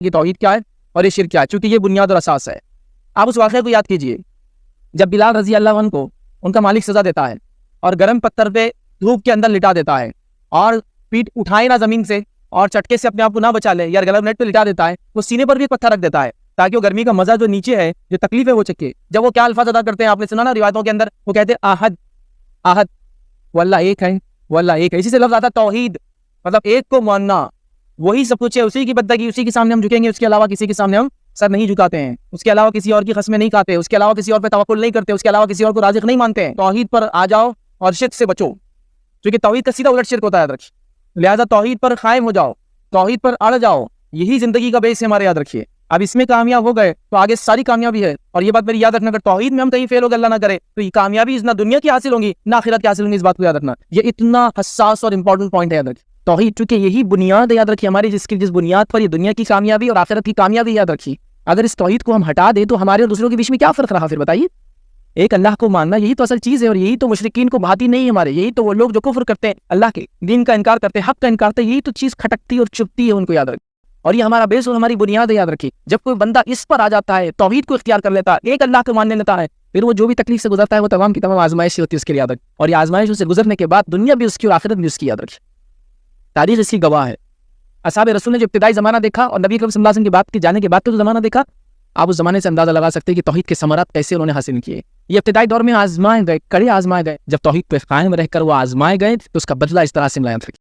کہ توحید کیا ہے اور یہ شرک کیا ہے، چونکہ یہ بنیاد اور اساس ہے۔ آپ اس واقعے کو یاد کیجئے جب بلال رضی اللہ عنہ کو ان کا مالک سزا دیتا ہے اور گرم پتھر پہ دھوپ کے اندر لٹا دیتا ہے اور پیٹ اٹھائے نہ زمین سے اور چٹکے سے اپنے آپ کو نہ بچا لے یا گرم نیٹ پہ لٹا دیتا ہے، وہ سینے پر بھی ایک پتھر رکھ دیتا ہے تاکہ وہ گرمی کا مزہ جو نیچے ہے، جو تکلیف ہے، وہ چکے۔ جب وہ کیا الفاظ ادا کرتے ہیں آپ نے سنا نا روایتوں کے اندر، وہ کہتے ہیں آہد آہد، وہ اللہ ایک ہے، وہ اللہ ایک ہے۔ اسی سے لفظ آتا ہے توحید، مطلب ایک کو ماننا، وہی سب کچھ ہے، اسی کی بندگی، اسی کے سامنے ہم جھکیں گے، اس کے علاوہ کسی کے سامنے ہم سر نہیں جھکاتے ہیں، اس کے علاوہ کسی اور کی قسمیں نہیں کھاتے، اس کے علاوہ کسی اور پہ توکل نہیں کرتے، اس کے علاوہ کسی اور کو رازق نہیں مانتے ہیں۔ توحید پر آ جاؤ اور شرک سے بچو، کیونکہ توحید کا سیدھا الٹ شرک ہوتا ہے، یاد رکھیے۔ لہٰذا توحید پر قائم ہو جاؤ، توحید پر اڑ جاؤ، یہی زندگی کا بیس ہے ہمارے، یاد رکھیے۔ اب اس میں کامیاب ہو گئے تو آگے ساری کامیابی ہے، اور یہ بات میری یاد رکھنا، اگر توحید میں ہم کہیں فیل ہو گئے، اللہ نہ کرے، تو یہ کامیابی نہ دنیا کی حاصل ہوگی نہ آخرت کی حاصل ہوگی، اس بات کو یاد رکھنا۔ یہ اتنا حساس اور امپورٹنٹ پوائنٹ ہے، یاد رکھیے۔ توحید چونکہ یہی بنیاد ہے، یاد رکھیے، ہماری جس بنیاد پر یہ دنیا کی کامیابی اور آخرت کی کامیابی، یاد رکھیے۔ اگر اس توحید کو ہم ہٹا دیں تو ہمارے اور دوسروں کے بیچ میں کیا فرق رہا پھر بتائیے؟ ایک اللہ کو ماننا، یہی تو اصل چیز ہے، اور یہی تو مشرکین کو بھاتی نہیں ہے ہمارے، یہی تو وہ لوگ جو کفر کرتے ہیں، اللہ کے دین کا انکار کرتے ہیں، حق کا انکار کرتے ہیں، یہی تو چیز کھٹکتی اور چبھتی ہے ان کو، یاد رکھیں۔ اور یہ ہمارا بیس اور ہماری بنیاد ہے، یاد رکھیے۔ جب کوئی بندہ اس پر آ جاتا ہے، توحید کو اختیار کر لیتا ہے، ایک اللہ کو ماننے لیتا ہے، پھر وہ جو بھی تکلیف سے گزرتا ہے وہ تمام کی تمام آزمائش ہوتی ہے اس کے لیے، یاد رکھیں۔ اور یہ آزمائش سے گزرنے کے بعد دنیا بھی اس کی اور آخرت بھی اس کی، یاد رکھیں۔ تاریخ اس کی گواہ ہے۔ اصحاب رسول نے جو ابتدائی زمانہ دیکھا اور نبی کریم صلی اللہ علیہ وسلم کی بات کے جانے کے بعد کا جو زمانہ دیکھا، آپ اس زمانے سے اندازہ لگا سکتے ہیں کہ توحید کے ثمرات کیسے انہوں نے حاصل کیے۔ یہ ابتدائی دور میں آزمائے گئے، کڑے آزمائے گئے، جب توحید پہ قائم رہ کر وہ آزمائے گئے تو اس کا بدلہ اس طرح سے ملا۔